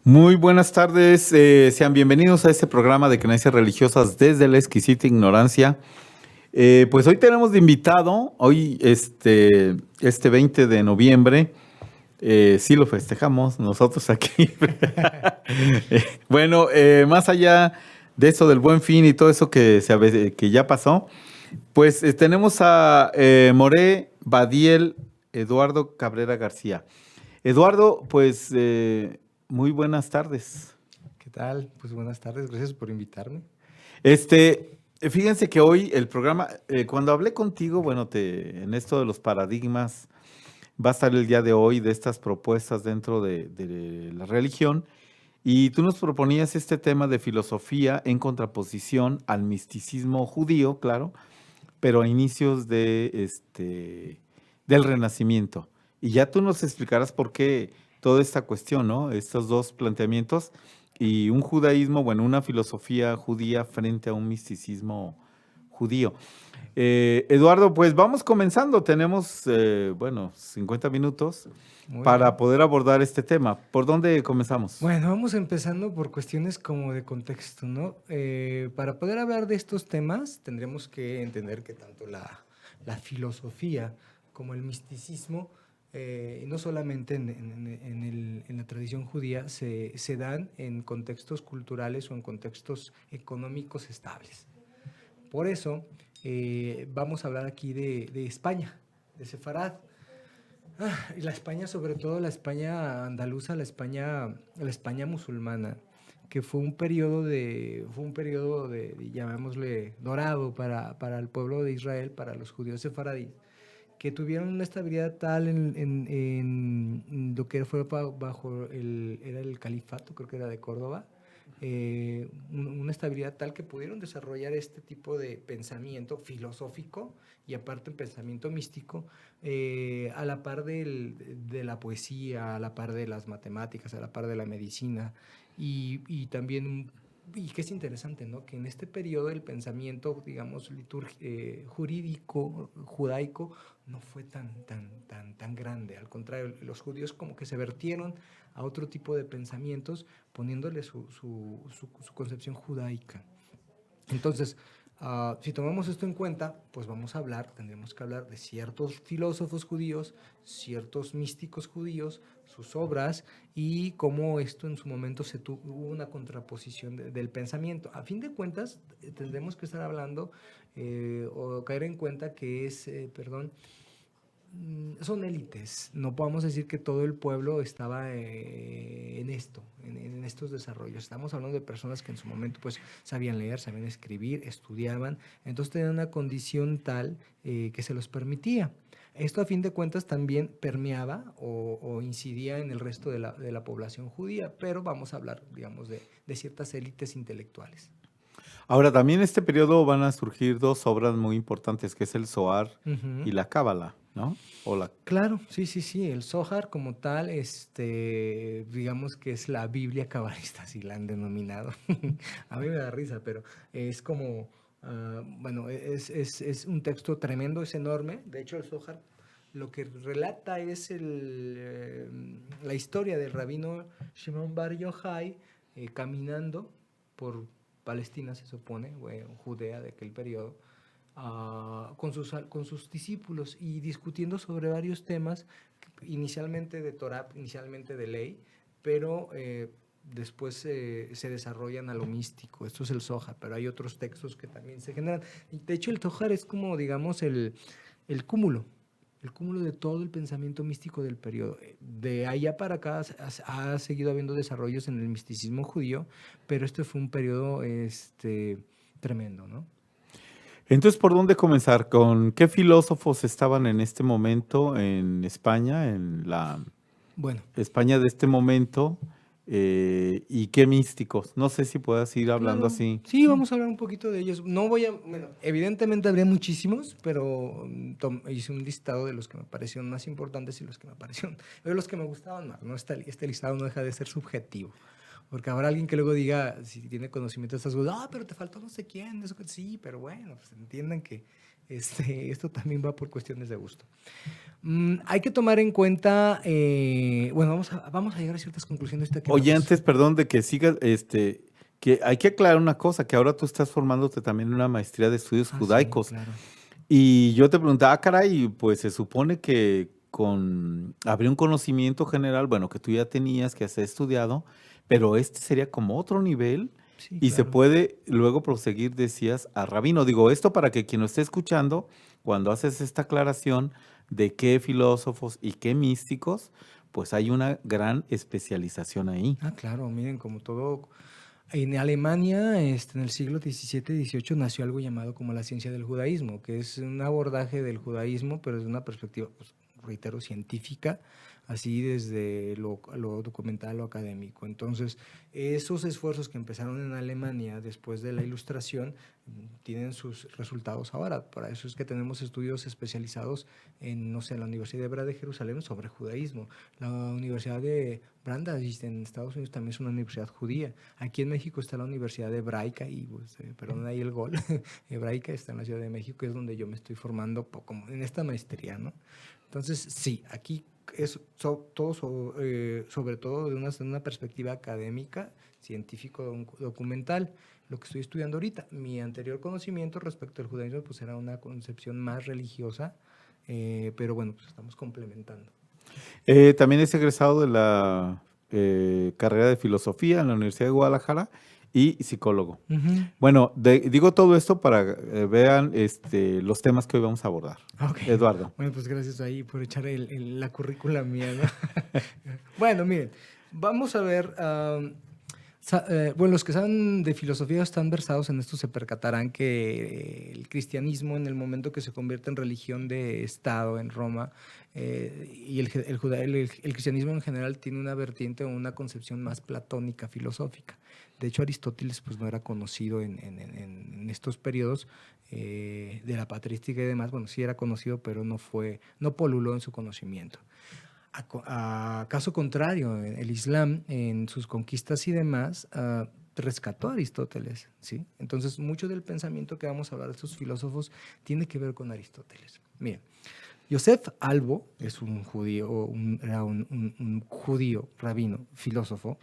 Muy buenas tardes, sean bienvenidos a este programa de creencias religiosas desde la exquisita ignorancia. Pues hoy tenemos de invitado, hoy este 20 de noviembre, sí lo festejamos nosotros aquí. Bueno, más allá de eso del Buen Fin y todo eso que ya pasó, pues tenemos a Moré Badiel Eduardo Cabrera García. Eduardo, pues muy buenas tardes. ¿Qué tal? Pues buenas tardes, gracias por invitarme. Fíjense que hoy el programa, cuando hablé contigo, bueno, en esto de los paradigmas, va a estar el día de hoy de estas propuestas dentro de la religión, y tú nos proponías este tema de filosofía en contraposición al misticismo judío, claro, pero a inicios del Renacimiento. Y ya tú nos explicarás por qué toda esta cuestión, ¿no? Estos dos planteamientos y un judaísmo, bueno, una filosofía judía frente a un misticismo judío. Eduardo, pues vamos comenzando. Tenemos, 50 minutos Muy para bien. poder abordar este tema. ¿Por dónde comenzamos? Bueno, vamos empezando por cuestiones como de contexto, ¿no? Para poder hablar de estos temas, tendremos que entender que tanto la filosofía como el misticismo, y no solamente en la tradición judía, se dan en contextos culturales o en contextos económicos estables. Por eso, vamos a hablar aquí de España, de Sefarad. Y la España, sobre todo la España andaluza, la España musulmana, que fue un periodo llamémosle, dorado para el pueblo de Israel, para los judíos sefaradíes, que tuvieron una estabilidad tal en lo que fue bajo era el califato, creo que era de Córdoba, una estabilidad tal que pudieron desarrollar este tipo de pensamiento filosófico y aparte un pensamiento místico, a la par de la poesía, a la par de las matemáticas, a la par de la medicina y también, y que es interesante, ¿no? Que en este periodo el pensamiento, digamos, jurídico, judaico, no fue tan grande. Al contrario, los judíos como que se vertieron a otro tipo de pensamientos, poniéndole su concepción judaica. Entonces, si tomamos esto en cuenta, pues tendremos que hablar de ciertos filósofos judíos, ciertos místicos judíos, sus obras y cómo esto en su momento hubo una contraposición del pensamiento. A fin de cuentas, tendremos que estar hablando o caer en cuenta que son élites. No podemos decir que todo el pueblo estaba en estos desarrollos. Estamos hablando de personas que en su momento pues sabían leer, sabían escribir, estudiaban, entonces tenían una condición tal que se los permitía. Esto a fin de cuentas también permeaba o incidía en el resto de la población judía, pero vamos a hablar, digamos, de ciertas élites intelectuales. Ahora, también en este periodo van a surgir dos obras muy importantes, que es el Zohar y la Cábala, ¿no? Claro, sí, el Zohar como tal, digamos que es la Biblia cabalista, así la han denominado. A mí me da risa, pero es como, es un texto tremendo, es enorme. De hecho, el Zohar lo que relata es la historia del rabino Shimon Bar Yochai caminando por Palestina, se supone, Judea de aquel periodo, con sus discípulos y discutiendo sobre varios temas, inicialmente de Torah, inicialmente de ley, pero después se desarrollan a lo místico. Esto es el Zohar, pero hay otros textos que también se generan. Y de hecho el Zohar es como, digamos, el cúmulo de todo el pensamiento místico del periodo. De allá para acá ha seguido habiendo desarrollos en el misticismo judío, pero este fue un periodo tremendo, ¿no? Entonces, ¿por dónde comenzar? ¿Con qué filósofos estaban en este momento en España, en la España de este momento? ¿Y qué místicos? No sé si puedas ir hablando así. Sí, vamos a hablar un poquito de ellos. Evidentemente habría muchísimos, pero hice un listado de los que me parecieron más importantes y los que me parecieron, los que me gustaban más, ¿no? Este listado no deja de ser subjetivo. Porque habrá alguien que luego diga, si tiene conocimiento de estas cosas, pero te faltó no sé quién. Sí, pero bueno, pues entiendan que Esto también va por cuestiones de gusto. Hay que tomar en cuenta, bueno, vamos a llegar a ciertas conclusiones. Oye, antes, perdón de que sigas, que hay que aclarar una cosa, que ahora tú estás formándote también en una maestría de estudios Sí, judaicos. claro. Y yo te preguntaba, caray, pues se supone que habría un conocimiento general, bueno, que tú ya tenías, que has estudiado, pero este sería como otro nivel Sí, y se claro. puede luego proseguir, decías, a rabino. Digo, esto para que quien lo esté escuchando, cuando haces esta aclaración de qué filósofos y qué místicos, pues hay una gran especialización ahí. Claro, miren, como todo, en Alemania, en el siglo XVII-XVIII nació algo llamado como la ciencia del judaísmo, que es un abordaje del judaísmo, pero desde una perspectiva, pues, reitero, científica, así desde lo documental o académico. Entonces, esos esfuerzos que empezaron en Alemania después de la Ilustración tienen sus resultados ahora. Para eso es que tenemos estudios especializados en, no sé, la Universidad de Hebrea de Jerusalén sobre judaísmo. La Universidad de Brandeis en Estados Unidos también es una universidad judía. Aquí en México está la Universidad Hebraica, y pues, perdón ahí el gol, Hebraica está en la Ciudad de México, que es donde yo me estoy formando como en esta maestría, ¿no? Entonces, sí, aquí es todo sobre todo de una perspectiva académica, científico, documental, lo que estoy estudiando ahorita. Mi anterior conocimiento respecto al judaísmo pues era una concepción más religiosa, pero bueno, pues estamos complementando. También es egresado de la carrera de filosofía en la Universidad de Guadalajara y psicólogo. Ujú. Bueno, digo todo esto para vean los temas que hoy vamos a abordar. Ok, Eduardo. bueno, pues gracias ahí por echar la currícula mía, ¿no? Bueno, miren, vamos a ver, bueno, los que saben de filosofía están versados en esto, se percatarán que el cristianismo, en el momento que se convierte en religión de Estado en Roma, y el cristianismo en general tiene una vertiente o una concepción más platónica, filosófica. De hecho, Aristóteles pues no era conocido en estos periodos de la patrística y demás. Bueno, sí era conocido, pero no poluló en su conocimiento. A caso contrario, el Islam, en sus conquistas y demás, rescató a Aristóteles, ¿sí? Entonces, mucho del pensamiento que vamos a hablar de estos filósofos tiene que ver con Aristóteles. Miren, Yosef Albo es un judío, era un judío, rabino, filósofo.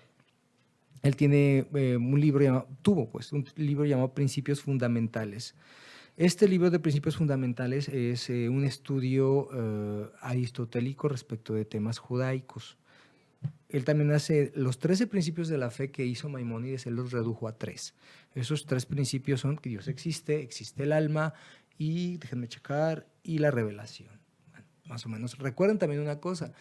Él tiene tuvo pues un libro llamado Principios Fundamentales. Este libro de Principios Fundamentales es un estudio aristotélico respecto de temas judaicos. Él también hace los 13 principios de la fe que hizo Maimónides, él los redujo a 3. Esos 3 principios son que Dios existe el alma y, déjenme checar, y la revelación. Bueno, más o menos. Recuerden también una cosa,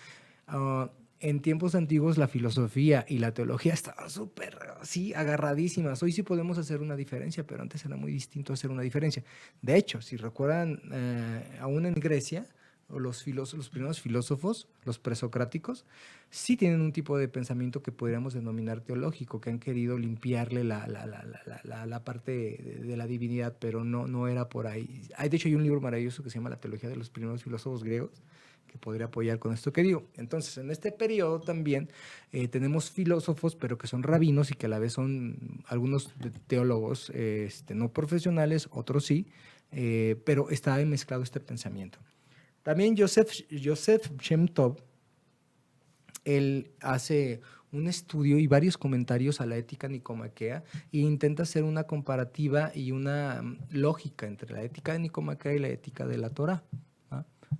en tiempos antiguos la filosofía y la teología estaban súper, sí, agarradísimas. Hoy sí podemos hacer una diferencia, pero antes era muy distinto hacer una diferencia. De hecho, si recuerdan, aún en Grecia, los primeros filósofos, los presocráticos, sí tienen un tipo de pensamiento que podríamos denominar teológico, que han querido limpiarle la parte de la divinidad, pero no era por ahí. De hecho, hay un libro maravilloso que se llama La teología de los primeros filósofos griegos, que podría apoyar con esto que digo. Entonces, en este periodo también tenemos filósofos, pero que son rabinos y que a la vez son algunos teólogos no profesionales, otros sí, pero está mezclado este pensamiento. También Joseph Shem Tov, él hace un estudio y varios comentarios a la ética nicomaquea e intenta hacer una comparativa y una lógica entre la ética de Nicomaquea y la ética de la Torá.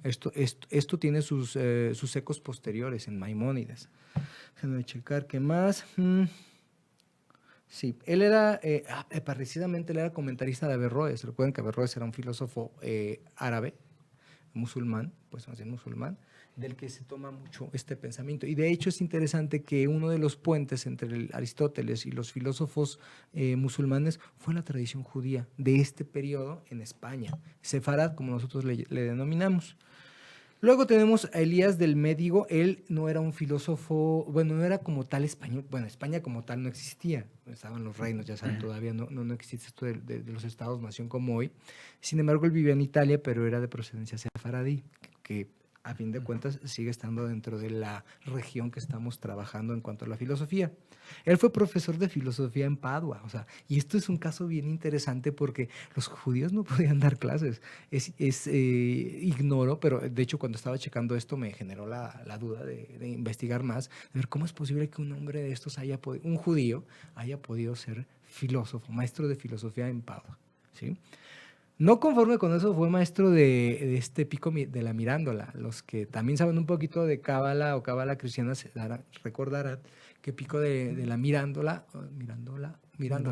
Esto tiene sus ecos posteriores en Maimónides. Déjenme checar qué más. Sí, él era, precisamente él era comentarista de Averroes. Recuerden que Averroes era un filósofo árabe, musulmán, pues más bien musulmán, del que se toma mucho este pensamiento. Y de hecho es interesante que uno de los puentes entre Aristóteles y los filósofos musulmanes fue la tradición judía de este periodo en España, Sefarad, como nosotros le denominamos. Luego tenemos a Elías del Médigo. Él no era un filósofo, bueno, no era como tal español. Bueno, España como tal no existía. Estaban los reinos, ya saben, todavía no existe esto de los estados-nación como hoy. Sin embargo, él vivía en Italia, pero era de procedencia sefaradí, que a fin de cuentas sigue estando dentro de la región que estamos trabajando en cuanto a la filosofía. Él fue profesor de filosofía en Padua, o sea, y esto es un caso bien interesante porque los judíos no podían dar clases. Ignoro, pero de hecho cuando estaba checando esto me generó la duda de investigar más, de ver cómo es posible que un hombre de estos un judío haya podido ser filósofo, maestro de filosofía en Padua, ¿sí? No conforme con eso, fue maestro de este Pico de la Mirándola. Los que también saben un poquito de Cábala o Cábala cristiana recordarán que Pico de la Mirándola,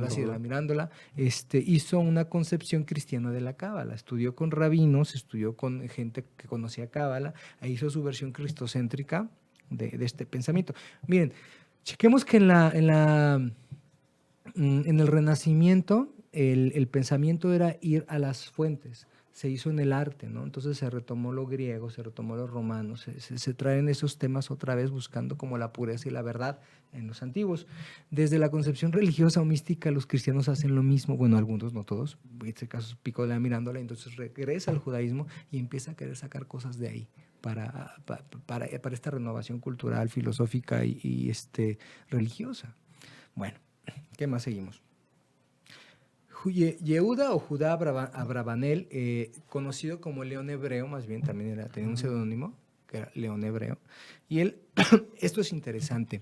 sí, de la Mirándola, hizo una concepción cristiana de la Cábala. Estudió con rabinos, estudió con gente que conocía Cábala, e hizo su versión cristocéntrica de este pensamiento. Miren, chequemos que en el Renacimiento el pensamiento era ir a las fuentes, se hizo en el arte, ¿no? Entonces se retomó lo griego, se retomó lo romano, se traen esos temas otra vez buscando como la pureza y la verdad en los antiguos. Desde la concepción religiosa o mística los cristianos hacen lo mismo, bueno, algunos, no todos, en este caso es Pico de la Mirándola, entonces regresa al judaísmo y empieza a querer sacar cosas de ahí para esta renovación cultural, filosófica y religiosa. Bueno, ¿qué más seguimos? Yehuda o Judá Abravanel, conocido como León Hebreo, más bien también tenía un seudónimo, que era León Hebreo. Y él, esto es interesante.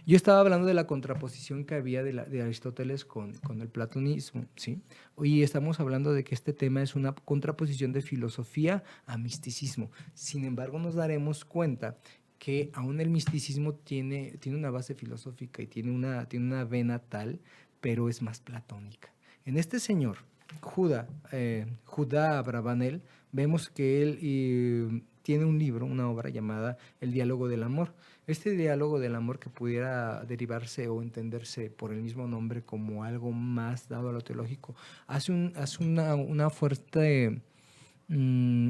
Yo estaba hablando de la contraposición que había de Aristóteles con el platonismo, ¿sí? Hoy estamos hablando de que este tema es una contraposición de filosofía a misticismo. Sin embargo, nos daremos cuenta que aún el misticismo tiene una base filosófica y tiene una vena tal, pero es más platónica. En este señor, Judá Abravanel, vemos que él tiene un libro, una obra llamada El diálogo del amor. Este diálogo del amor, que pudiera derivarse o entenderse por el mismo nombre como algo más dado a lo teológico, hace una fuerte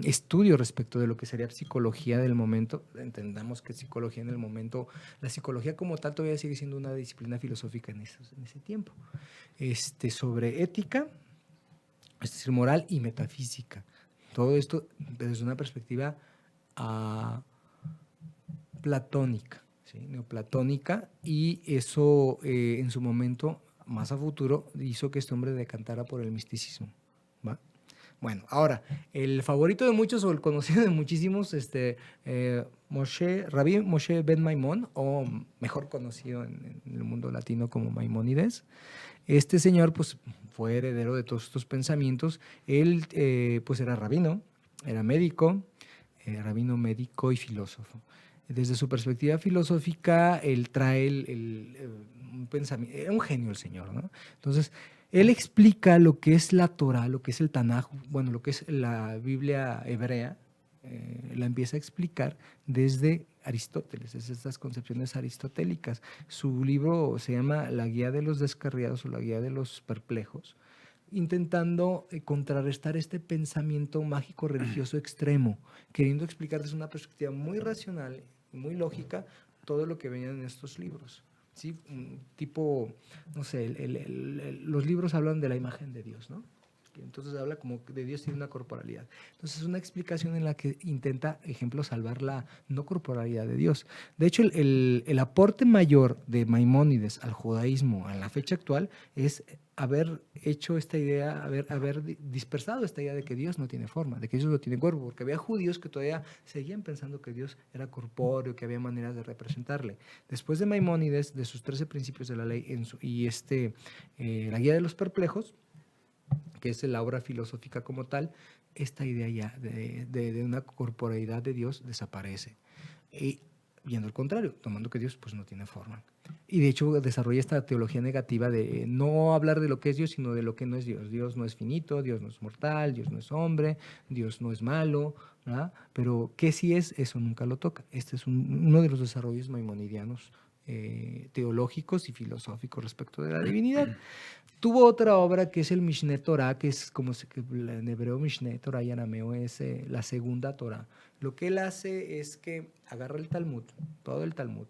estudio respecto de lo que sería psicología del momento. Entendamos que psicología en el momento, la psicología como tal todavía sigue siendo una disciplina filosófica en ese tiempo. Sobre ética, es decir, moral y metafísica. Todo esto desde una perspectiva platónica, ¿sí? Neoplatónica, y eso en su momento, más a futuro, hizo que este hombre decantara por el misticismo, ¿va? Bueno, ahora, el favorito de muchos o el conocido de muchísimos, Rabbi Moshe ben Maimón, o mejor conocido en el mundo latino como Maimónides. Este señor pues fue heredero de todos estos pensamientos. Él pues era rabino, era médico, rabino, médico y filósofo. Desde su perspectiva filosófica, él trae un pensamiento, era un genio el señor, ¿no? Entonces, él explica lo que es la Torah, lo que es el Tanaj, bueno, lo que es la Biblia hebrea, la empieza a explicar desde Aristóteles, desde estas concepciones aristotélicas. Su libro se llama La guía de los descarriados o La guía de los perplejos, intentando contrarrestar este pensamiento mágico religioso extremo, queriendo explicar desde una perspectiva muy racional, muy lógica, todo lo que venía en estos libros. ¿Sí? Tipo, no sé, los libros hablan de la imagen de Dios, ¿no? Entonces habla como que de Dios tiene una corporalidad. Entonces es una explicación en la que intenta, ejemplo, salvar la no corporalidad de Dios. De hecho, el aporte mayor de Maimónides al judaísmo en la fecha actual es haber hecho esta idea, haber dispersado esta idea de que Dios no tiene forma, de que Dios no tiene cuerpo, porque había judíos que todavía seguían pensando que Dios era corpóreo, que había maneras de representarle. Después de Maimónides, de sus 13 principios de la ley y la guía de los perplejos, que es la obra filosófica como tal, esta idea ya de una corporeidad de Dios desaparece. Y viendo al contrario, tomando que Dios pues no tiene forma. Y de hecho desarrolla esta teología negativa de no hablar de lo que es Dios, sino de lo que no es Dios. Dios no es finito, Dios no es mortal, Dios no es hombre, Dios no es malo, ¿verdad? Pero ¿qué sí es? Eso nunca lo toca. Este es uno de los desarrollos maimonidianos teológicos y filosóficos respecto de la divinidad. Tuvo otra obra que es el Mishneh Torah, que es como en hebreo Mishneh Torah y en arameo es la segunda Torah. Lo que él hace es que agarra el Talmud, todo el Talmud,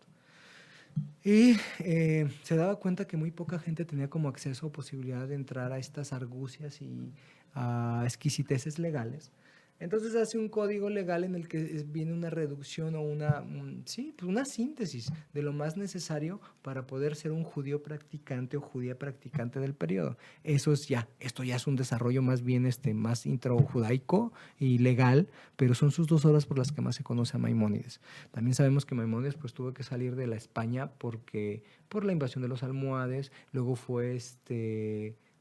y se daba cuenta que muy poca gente tenía como acceso o posibilidad de entrar a estas argucias y a exquisiteces legales. Entonces hace un código legal en el que viene una reducción o sí, pues una síntesis de lo más necesario para poder ser un judío practicante o judía practicante del periodo. Esto ya es un desarrollo más bien más intrajudaico y legal, pero son sus 2 obras por las que más se conoce a Maimónides. También sabemos que Maimónides pues tuvo que salir de la España por la invasión de los almohades, luego fue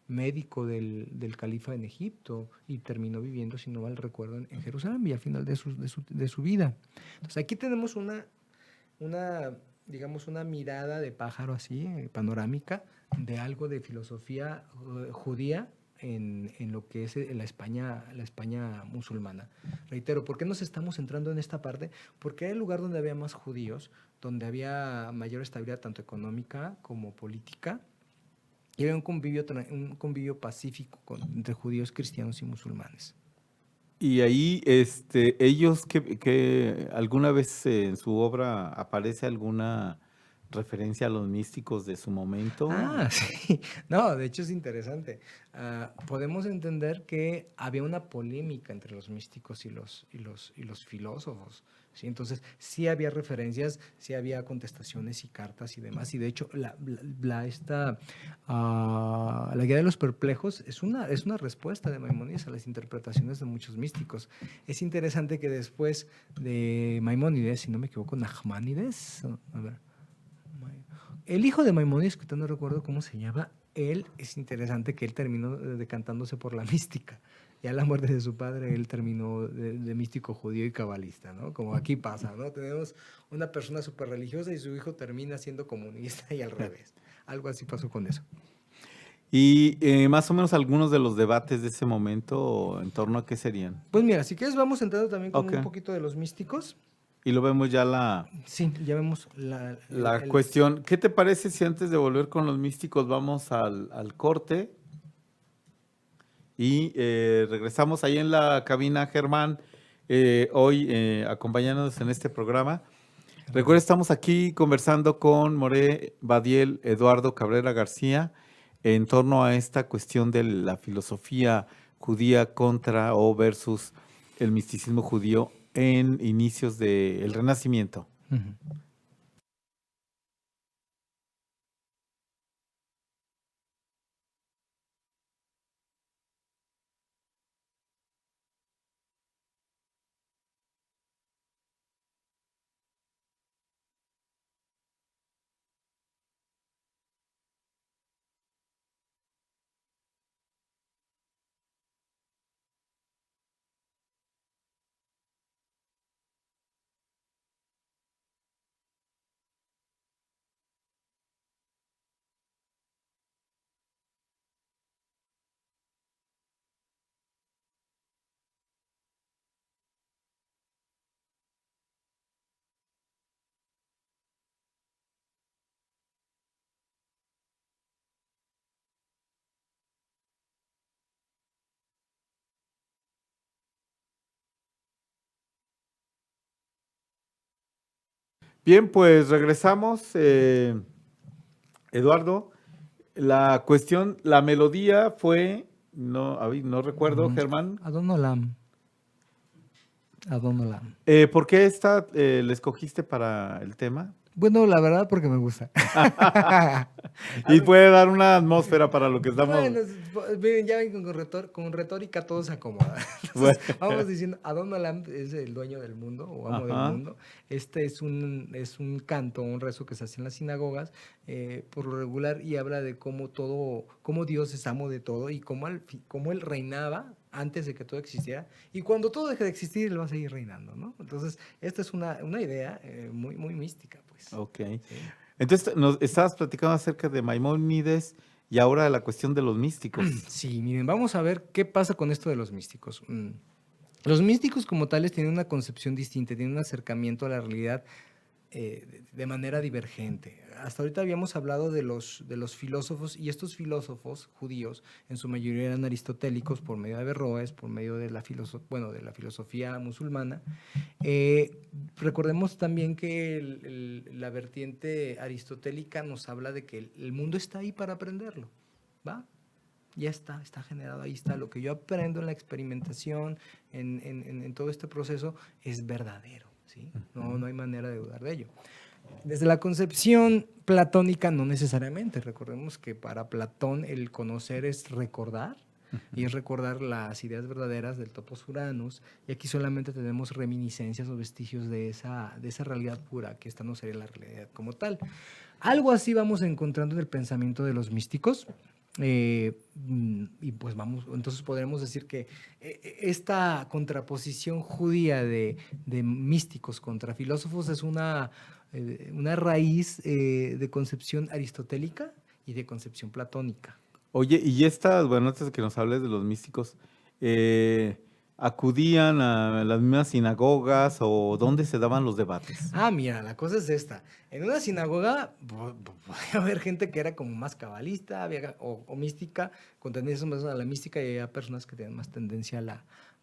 médico del califa en Egipto y terminó viviendo, si no mal recuerdo, en Jerusalén y al final de su vida. Entonces aquí tenemos digamos, una mirada de pájaro así, panorámica, de algo de filosofía judía en lo que es la España musulmana. Reitero, ¿por qué nos estamos centrando en esta parte? Porque era el lugar donde había más judíos, donde había mayor estabilidad tanto económica como política, y había un convivio pacífico entre judíos, cristianos y musulmanes. Y ahí, ellos que alguna vez en su obra aparece alguna referencia a los místicos de su momento. Sí. No, de hecho es interesante. Podemos entender que había una polémica entre los místicos y los filósofos. ¿Sí? Entonces, sí había referencias, sí había contestaciones y cartas y demás. Y de hecho, la guía de los perplejos es una respuesta de Maimónides a las interpretaciones de muchos místicos. Es interesante que después de Maimónides, si no me equivoco, Nachmanides, a ver, el hijo de Maimónides, que no recuerdo cómo se llama, es interesante que él terminó decantándose por la mística. Y a la muerte de su padre, él terminó de místico judío y cabalista, ¿no? Como aquí pasa, ¿no? Tenemos una persona súper religiosa y su hijo termina siendo comunista y al revés. Algo así pasó con eso. Y más o menos algunos de los debates de ese momento, ¿en torno a qué serían? Pues mira, si quieres vamos entrando también con Ok. un poquito de los místicos. Y lo vemos ya Sí, ya vemos la cuestión. ¿Qué te parece si antes de volver con los místicos vamos al corte? Y regresamos ahí en la cabina, Germán, hoy acompañándonos en este programa. Recuerda, estamos aquí conversando con Moré Badiel Eduardo Cabrera García en torno a esta cuestión de la filosofía judía contra o versus el misticismo judío en inicios del Renacimiento. Uh-huh. Bien, pues regresamos, Eduardo. La cuestión, la melodía fue, no recuerdo, Germán. Adon Olam. ¿Por qué esta la escogiste para el tema? Bueno, la verdad porque me gusta. Y puede dar una atmósfera para lo que estamos. Bueno, miren, ya ven con retórica todo se acomoda. Entonces, vamos diciendo, Adon Olam es el dueño del mundo o amo del mundo. Este es un canto, un rezo que se hace en las sinagogas por lo regular y habla de cómo Dios es amo de todo y cómo él reinaba antes de que todo existiera y cuando todo deje de existir él va a seguir reinando, ¿no? Entonces, esta es una idea muy, muy mística, pues. Ok. Sí. Entonces, nos estabas platicando acerca de Maimónides y ahora de la cuestión de los místicos. Sí, miren, vamos a ver qué pasa con esto de los místicos. Los místicos como tales tienen una concepción distinta, tienen un acercamiento a la realidad de manera divergente. Hasta ahorita habíamos hablado de los filósofos y estos filósofos judíos en su mayoría eran aristotélicos por medio de Averroes, por medio de la filosofía musulmana. Recordemos también que la vertiente aristotélica nos habla de que el mundo está ahí para aprenderlo, ¿va? ya está generado, ahí está. Lo que yo aprendo en la experimentación, en todo este proceso, es verdadero, ¿sí? No hay manera de dudar de ello. Desde la concepción platónica, no necesariamente. Recordemos que para Platón el conocer es recordar, y es recordar las ideas verdaderas del topos Uranus, y aquí solamente tenemos reminiscencias o vestigios de esa realidad pura, que esta no sería la realidad como tal. Algo así vamos encontrando en el pensamiento de los místicos. Y pues entonces podremos decir que esta contraposición judía de místicos contra filósofos es una raíz de concepción aristotélica y de concepción platónica. Oye, y estas, bueno, antes de que nos hables de los místicos, eh, ¿acudían a las mismas sinagogas o dónde se daban los debates? Mira, la cosa es esta. En una sinagoga podía haber gente que era como más cabalista o mística, con tendencias más a la mística, y había personas que tenían más tendencia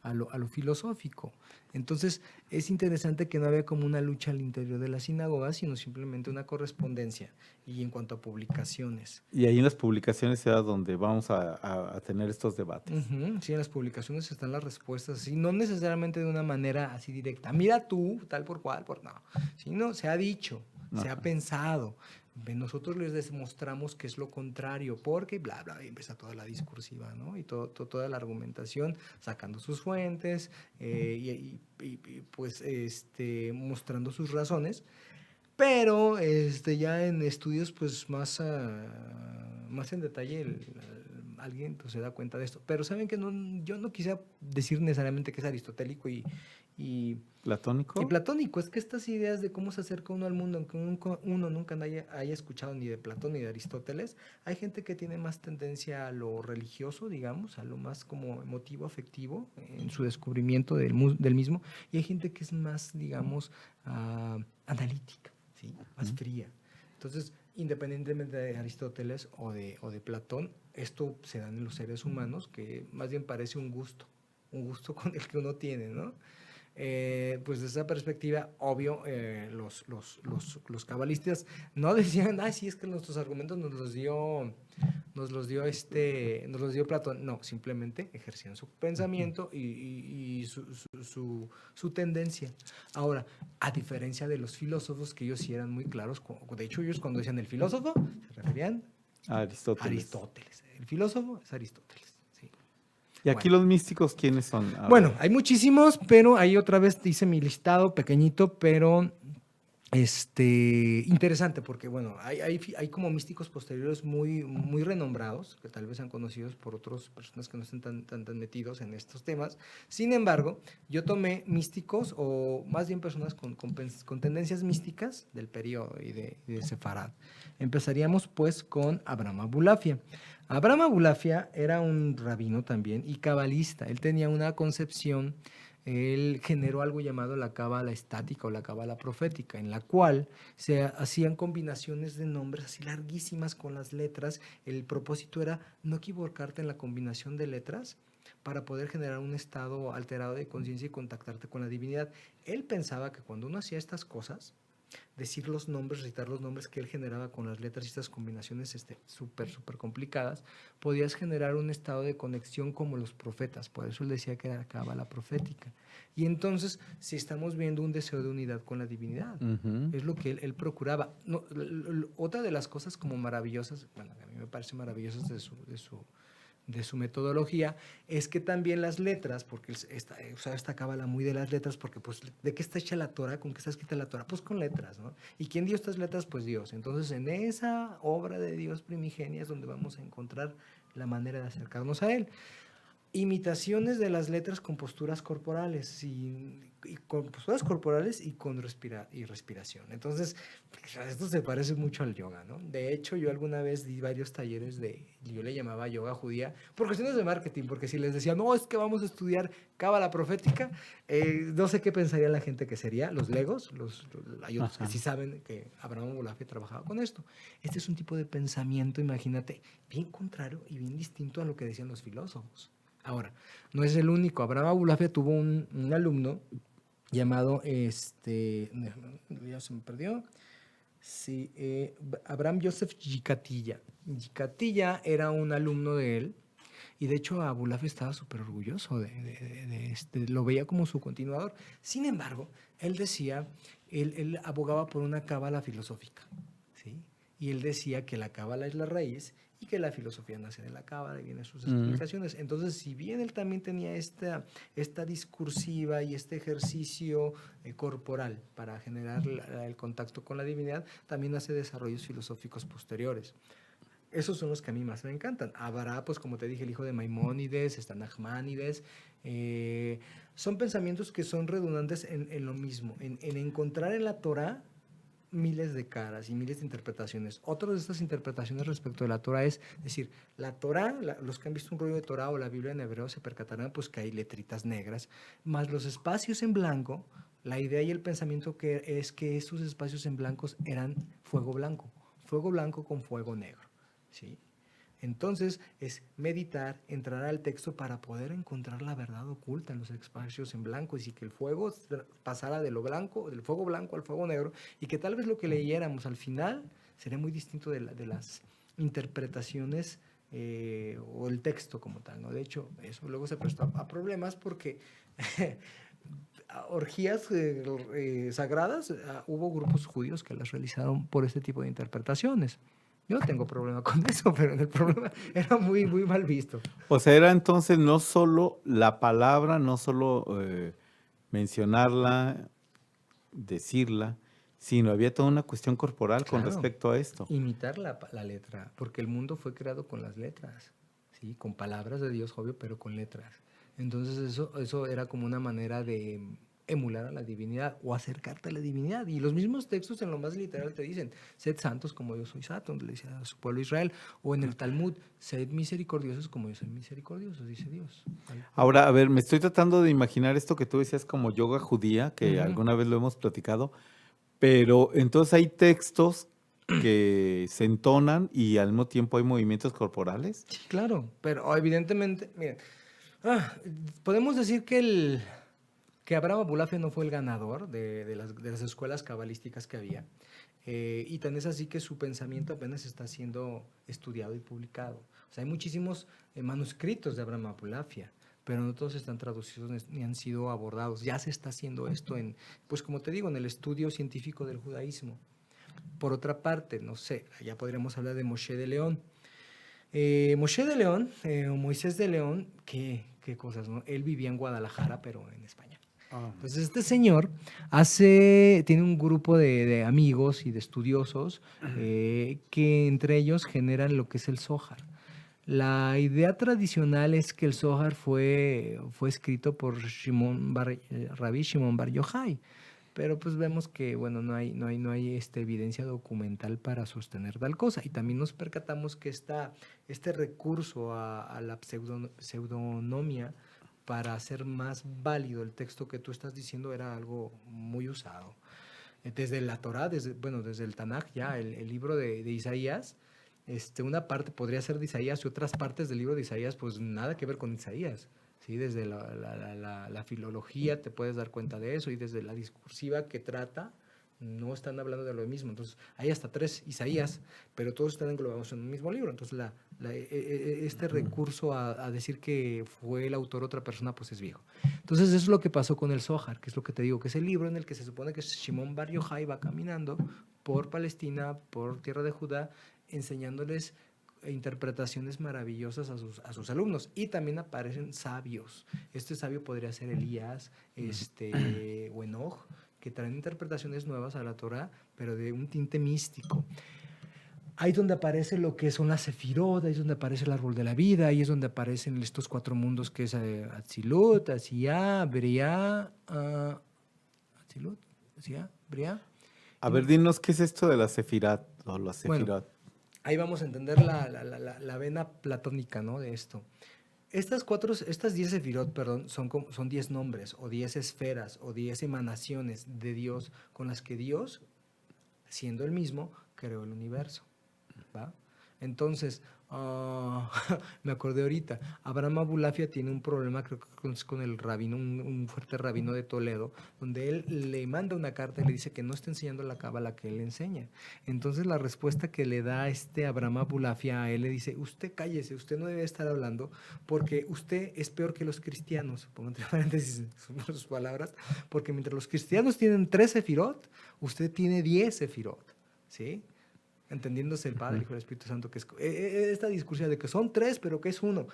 a lo filosófico. Entonces, es interesante que no había como una lucha al interior de la sinagoga, sino simplemente una correspondencia. Y en cuanto a publicaciones. Y ahí en las publicaciones era donde vamos a tener estos debates. Sí, en las publicaciones están las respuestas, y no necesariamente de una manera así directa. Mira tú, tal por cual, no. Sino se ha dicho, se ha pensado. Nosotros les demostramos que es lo contrario, porque bla, bla, y empieza toda la discursiva, ¿no? Y toda la argumentación, sacando sus fuentes y pues mostrando sus razones. Pero ya en estudios pues más en detalle alguien pues, se da cuenta de esto. Pero saben que yo no quisiera decir necesariamente que es aristotélico y ¿Platónico? Y platónico. Es que estas ideas de cómo se acerca uno al mundo, aunque uno nunca haya escuchado ni de Platón ni de Aristóteles, hay gente que tiene más tendencia a lo religioso, digamos, a lo más como emotivo, afectivo, en su descubrimiento del mismo, y hay gente que es más, digamos, analítica, ¿sí? Más fría. Entonces, independientemente de Aristóteles o de Platón, esto se da en los seres humanos, que más bien parece un gusto con el que uno tiene, ¿no? Pues desde esa perspectiva, obvio, los cabalistas no decían, sí, es que nuestros argumentos nos los dio Platón. No, simplemente ejercían su pensamiento y su tendencia. Ahora, a diferencia de los filósofos, que ellos sí eran muy claros, de hecho ellos cuando decían el filósofo, se referían a Aristóteles. El filósofo es Aristóteles. ¿Y aquí los místicos quiénes son? Bueno, hay muchísimos, pero ahí otra vez hice mi listado pequeñito, pero interesante, porque bueno, hay como místicos posteriores muy, muy renombrados, que tal vez sean conocidos por otras personas que no estén tan metidos en estos temas. Sin embargo, yo tomé místicos, o más bien personas con tendencias místicas del periodo y de Sefarad. Empezaríamos pues con Abraham Abulafia. Abraham Abulafia era un rabino también y cabalista. Él tenía una concepción, él generó algo llamado la cábala estática o la cábala profética, en la cual se hacían combinaciones de nombres así larguísimas con las letras. El propósito era no equivocarte en la combinación de letras para poder generar un estado alterado de conciencia y contactarte con la divinidad. Él pensaba que cuando uno hacía estas cosas, decir los nombres, recitar los nombres que él generaba con las letras y estas combinaciones súper complicadas, podías generar un estado de conexión como los profetas. Por eso él decía que era cábala profética. Y entonces, si estamos viendo un deseo de unidad con la divinidad, es lo que él procuraba. No, otra de las cosas como maravillosas, bueno, a mí me parece maravillosas de su metodología, es que también las letras, porque usaba esta cábala muy de las letras, porque pues, ¿de qué está hecha la Torah? ¿Con qué está escrita la Torah? Pues con letras, ¿no? ¿Y quién dio estas letras? Pues Dios. Entonces, en esa obra de Dios primigenia es donde vamos a encontrar la manera de acercarnos a Él. Imitaciones de las letras con posturas corporales y con posturas corporales y con respiración. Entonces, esto se parece mucho al yoga, ¿no? De hecho, yo alguna vez di varios talleres yo le llamaba yoga judía, por cuestiones de marketing, porque si les decía, no, es que vamos a estudiar cábala profética, no sé qué pensaría la gente que sería, los legos, hay otros que sí saben que Abraham Abulafia trabajaba con esto. Este es un tipo de pensamiento, imagínate, bien contrario y bien distinto a lo que decían los filósofos. Ahora, no es el único. Abraham Abulafia tuvo un alumno llamado, ya se me perdió, sí, Abraham Yosef Gikatilla. Gikatilla era un alumno de él Y de hecho Abulaf estaba súper orgulloso lo veía como su continuador. Sin embargo, él decía, él abogaba por una cábala filosófica, ¿sí? Y él decía que la cábala es la raíz y que la filosofía nace de la cábala y vienen sus explicaciones. Entonces, si bien él también tenía esta discursiva y este ejercicio corporal para generar el contacto con la divinidad, también hace desarrollos filosóficos posteriores. Esos son los que a mí más me encantan. Habrá, pues como te dije, el hijo de Maimónides, está Nachmanides. Son pensamientos que son redundantes en lo mismo, en encontrar en la Torah miles de caras y miles de interpretaciones. Otra de estas interpretaciones respecto de la Torah es decir, la Torah, los que han visto un rollo de Torah o la Biblia en hebreo se percatarán pues que hay letritas negras, más los espacios en blanco. La idea y el pensamiento es que estos espacios en blancos eran fuego blanco con fuego negro, ¿sí? Entonces es meditar, entrar al texto para poder encontrar la verdad oculta en los espacios en blanco y que el fuego pasara de lo blanco, del fuego blanco al fuego negro y que tal vez lo que leyéramos al final sería muy distinto de las interpretaciones o el texto como tal, ¿no? De hecho, eso luego se prestó a problemas porque orgías sagradas, hubo grupos judíos que las realizaron por este tipo de interpretaciones. Yo no tengo problema con eso, pero el problema era muy, muy mal visto. O sea, era entonces no solo la palabra, no solo mencionarla, decirla, sino había toda una cuestión corporal con Claro, respecto a esto. imitar la letra, porque el mundo fue creado con las letras, ¿sí? Con palabras de Dios, obvio, pero con letras. Entonces eso era como una manera de emular a la divinidad o acercarte a la divinidad. Y los mismos textos en lo más literal te dicen, sed santos como yo soy santo, le decía a su pueblo Israel, o en el Talmud, sed misericordiosos como yo soy misericordioso, dice Dios. Ahora, a ver, me estoy tratando de imaginar esto que tú decías como yoga judía, que Ujú. alguna vez lo hemos platicado, pero entonces hay textos que se entonan y al mismo tiempo hay movimientos corporales. Sí, claro, pero evidentemente, miren, ah, podemos decir que Abraham Abulafia no fue el ganador de las escuelas cabalísticas que había. Y tan es así que su pensamiento apenas está siendo estudiado y publicado. O sea, hay muchísimos manuscritos de Abraham Abulafia, pero no todos están traducidos ni han sido abordados. Ya se está haciendo esto pues como te digo, en el estudio científico del judaísmo. Por otra parte, no sé, ya podríamos hablar de Moshe de León. Moshe de León, o Moisés de León, qué cosas, ¿no? Él vivía en Guadalajara, pero en España. Entonces este señor tiene un grupo de amigos y de estudiosos que entre ellos generan lo que es el Zohar. La idea tradicional es que el Zohar fue escrito por Rabbi Shimon Bar Yochai, pero pues vemos que bueno, no hay evidencia documental para sostener tal cosa. Y también nos percatamos que este recurso a la pseudonomia para hacer más válido el texto que tú estás diciendo era algo muy usado. Desde la Torá, desde el Tanaj, ya el libro de Isaías, una parte podría ser de Isaías y otras partes del libro de Isaías, pues nada que ver con Isaías. ¿Sí? Desde la filología te puedes dar cuenta de eso y desde la discursiva que trata, no están hablando de lo mismo. Entonces, hay hasta 3 Isaías, pero todos están englobados en un mismo libro. Entonces, este recurso a decir que fue el autor otra persona, pues es viejo. Entonces, eso es lo que pasó con el Zohar, que es lo que te digo, que es el libro en el que se supone que Shimon Bar Yochai va caminando por Palestina, por tierra de Judá, enseñándoles interpretaciones maravillosas a sus alumnos. Y también aparecen sabios. Este sabio podría ser Elías o Enoch, que traen interpretaciones nuevas a la Torah, pero de un tinte místico. Ahí es donde aparece lo que son las sefirot, ahí es donde aparece el árbol de la vida, ahí es donde aparecen estos 4 mundos que es Atzilut, Asiyah, Briah, Atzilut, Asiyah, Briah. A ver, dinos qué es esto de la sefirat o la Bueno, sefirot. ahí vamos a entender la vena platónica, ¿no? De esto. Estas 10 sefirot, perdón, son 10 nombres, o 10 esferas, o 10 emanaciones de Dios, con las que Dios, siendo el mismo, creó el universo, ¿va? Entonces, Ah, me acordé ahorita. Abraham Abulafia tiene un problema, creo que con el rabino, un fuerte rabino de Toledo, donde él le manda una carta y le dice que no está enseñando la cábala que él enseña. Entonces la respuesta que le da este Abraham Abulafia a él le dice: usted cállese, usted no debe estar hablando porque usted es peor que los cristianos. Pongo entre paréntesis sus palabras, porque mientras los cristianos tienen 3 sefirot, usted tiene 10 sefirot, ¿sí? Entendiéndose el Padre, el Hijo y el Espíritu Santo, que es esta discusión de que son 3, pero que es uno.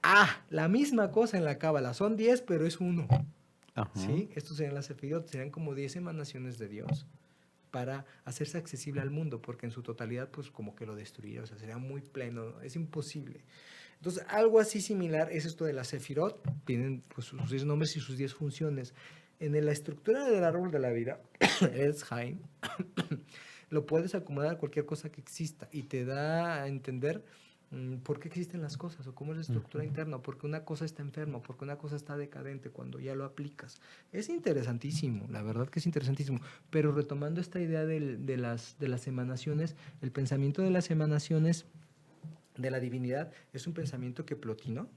Ah, la misma cosa en la Cábala, son 10, pero es uno. Ajá. ¿Sí? Estos serían las sefirot, serían como 10 emanaciones de Dios para hacerse accesible al mundo, porque en su totalidad, pues como que lo destruiría, o sea, sería muy pleno, ¿no? Es imposible. Entonces, algo así similar es esto de las sefirot, tienen pues, sus 10 nombres y sus 10 funciones. En la estructura del árbol de la vida, es Jaime, lo puedes acomodar a cualquier cosa que exista y te da a entender por qué existen las cosas o cómo es la estructura interna, o por qué una cosa está enferma, o por qué una cosa está decadente cuando ya lo aplicas. Es interesantísimo, la verdad que es interesantísimo. Pero retomando esta idea de las emanaciones, el pensamiento de las emanaciones de la divinidad es un pensamiento que Plotino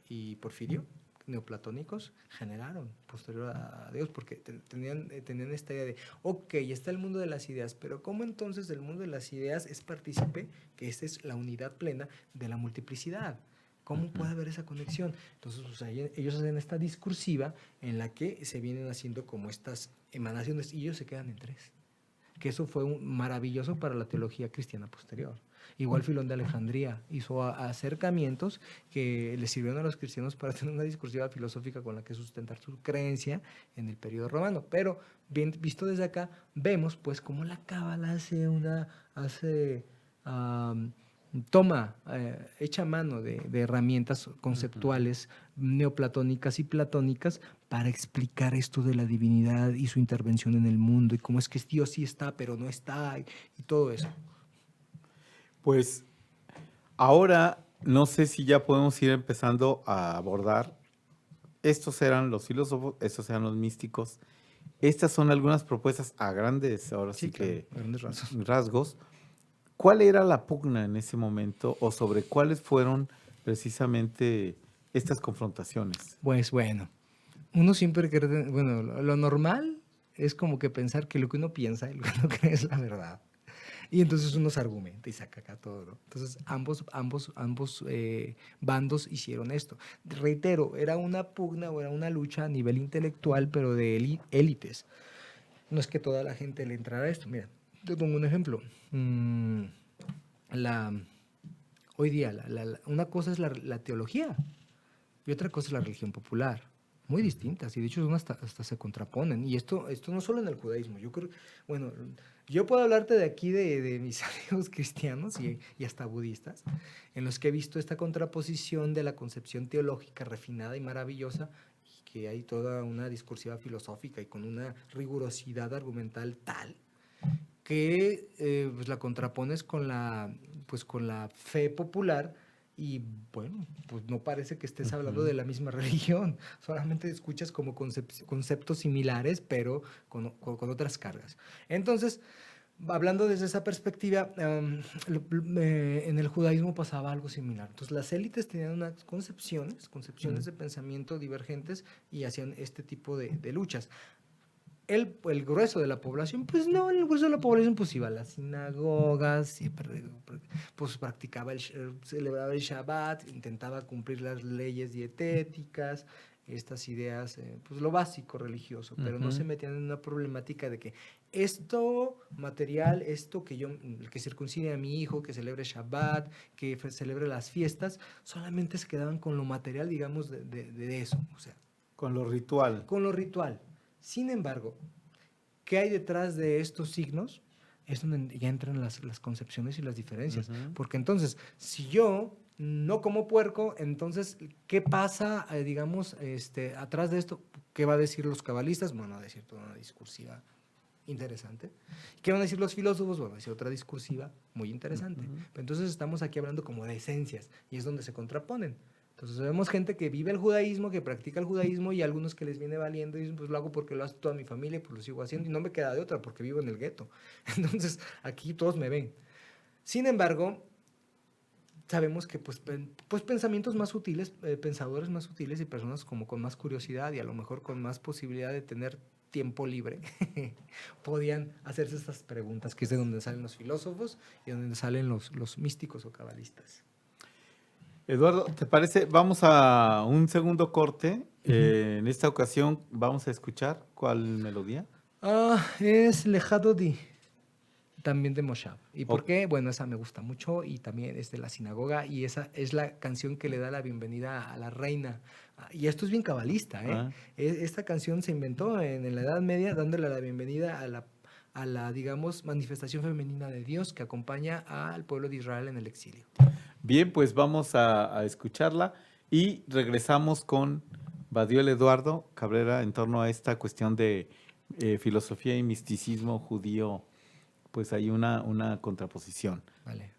y Porfirio, neoplatónicos, generaron posterior a Dios, porque tenían esta idea de, ok, está el mundo de las ideas, pero ¿cómo entonces el mundo de las ideas es partícipe, que esta es la unidad plena de la multiplicidad? ¿Cómo puede haber esa conexión? Entonces, pues, ellos hacen esta discursiva en la que se vienen haciendo como estas emanaciones y ellos se quedan en 3. Que eso fue maravilloso para la teología cristiana posterior. Igual Filón de Alejandría hizo acercamientos que le sirvieron a los cristianos para tener una discursiva filosófica con la que sustentar su creencia en el periodo romano. Pero bien visto desde acá, vemos pues cómo la cábala toma, echa mano de herramientas conceptuales neoplatónicas y platónicas para explicar esto de la divinidad y su intervención en el mundo y cómo es que Dios sí está, pero no está y todo eso. Pues ahora no sé si ya podemos ir empezando a abordar. Estos eran los filósofos, estos eran los místicos. Estas son algunas propuestas a grandes, ahora sí, Claro, que grandes rasgos. rasgos. ¿Cuál era la pugna en ese momento o sobre cuáles fueron precisamente estas confrontaciones? Pues bueno, uno siempre cree, bueno, lo normal es como que pensar que lo que uno piensa y lo que uno cree es la verdad. Y entonces uno se argumenta y saca acá todo, ¿no? Entonces ambos bandos hicieron esto. Reitero, era una pugna o era una lucha a nivel intelectual, pero de élites. No es que toda la gente le entrara a esto. Mira, te pongo un ejemplo. Hoy día, una cosa es la teología y otra cosa es la religión popular. Muy distintas, y de hecho hasta se contraponen. Y esto no solo en el judaísmo. Yo creo, bueno, yo puedo hablarte de aquí de mis amigos cristianos y hasta budistas, en los que he visto esta contraposición de la concepción teológica refinada y maravillosa, y que hay toda una discursiva filosófica y con una rigurosidad argumental tal que pues la contrapones con con la fe popular y bueno, pues no parece que estés hablando de la misma religión, solamente escuchas como conceptos similares, pero con otras cargas. Entonces, hablando desde esa perspectiva, en el judaísmo pasaba algo similar. Entonces, las élites tenían unas concepciones de pensamiento divergentes y hacían este tipo de luchas. El grueso de la población, pues no, el grueso de la población pues iba a las sinagogas, pues practicaba, celebraba el Shabbat, intentaba cumplir las leyes dietéticas, estas ideas, pues lo básico religioso, pero no se metían en una problemática de que esto material, esto que circuncide a mi hijo, que celebre Shabbat, que celebre las fiestas, solamente se quedaban con lo material, digamos, de eso, o sea. Con lo ritual. Con lo ritual. Sin embargo, ¿qué hay detrás de estos signos? Es donde ya entran las concepciones y las diferencias. Porque entonces, si yo no como puerco, entonces, ¿qué pasa, digamos, atrás de esto? ¿Qué va a decir los cabalistas? Bueno, a decir toda una discursiva interesante. ¿Qué van a decir los filósofos? Bueno, a decir otra discursiva muy interesante. Pero entonces estamos aquí hablando como de esencias y es donde se contraponen. Entonces vemos gente que vive el judaísmo, que practica el judaísmo y algunos que les viene valiendo y dicen, pues lo hago porque lo hace toda mi familia y pues lo sigo haciendo y no me queda de otra porque vivo en el gueto. Entonces aquí todos me ven. Sin embargo, sabemos que pues pensamientos más sutiles, pensadores más sutiles y personas como con más curiosidad y a lo mejor con más posibilidad de tener tiempo libre, podían hacerse estas preguntas, que es de donde salen los filósofos y donde salen los místicos o cabalistas. Eduardo, ¿te parece? Vamos a un segundo corte. Ujú. En esta ocasión vamos a escuchar cuál melodía. Es Lejadodi, también de Moshav. ¿Y por O- qué? Bueno, esa me gusta mucho y también es de la sinagoga y esa es la canción que le da la bienvenida a la reina. Y esto es bien cabalista, ¿eh? ah, Esta canción se inventó en la Edad Media dándole la bienvenida a la, digamos, manifestación femenina de Dios que acompaña al pueblo de Israel en el exilio. Bien, pues vamos a escucharla y regresamos con Badiel Eduardo Cabrera en torno a esta cuestión de filosofía y misticismo judío. Pues hay una contraposición. Vale.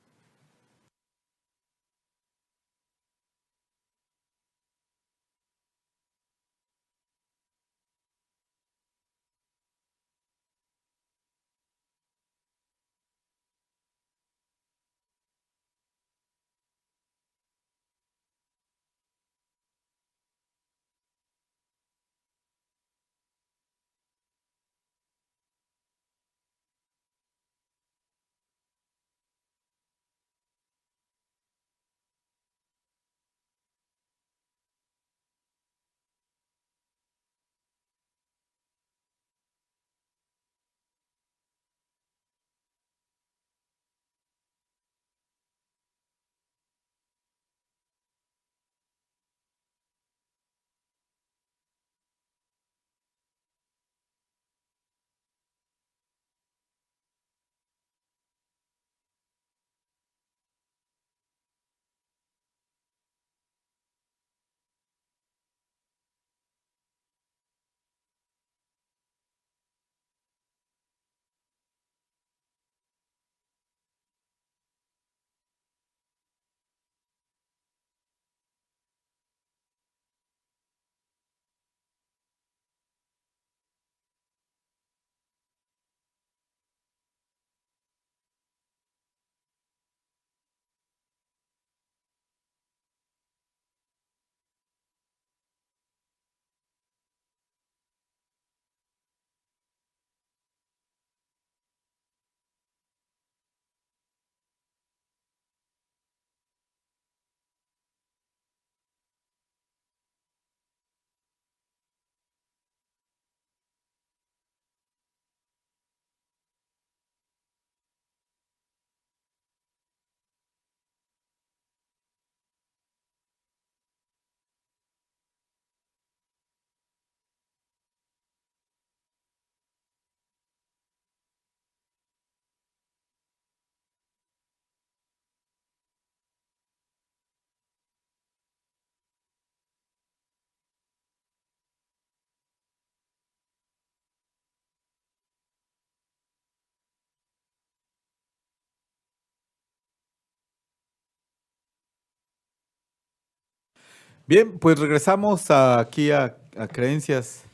Bien, pues regresamos aquí a creencias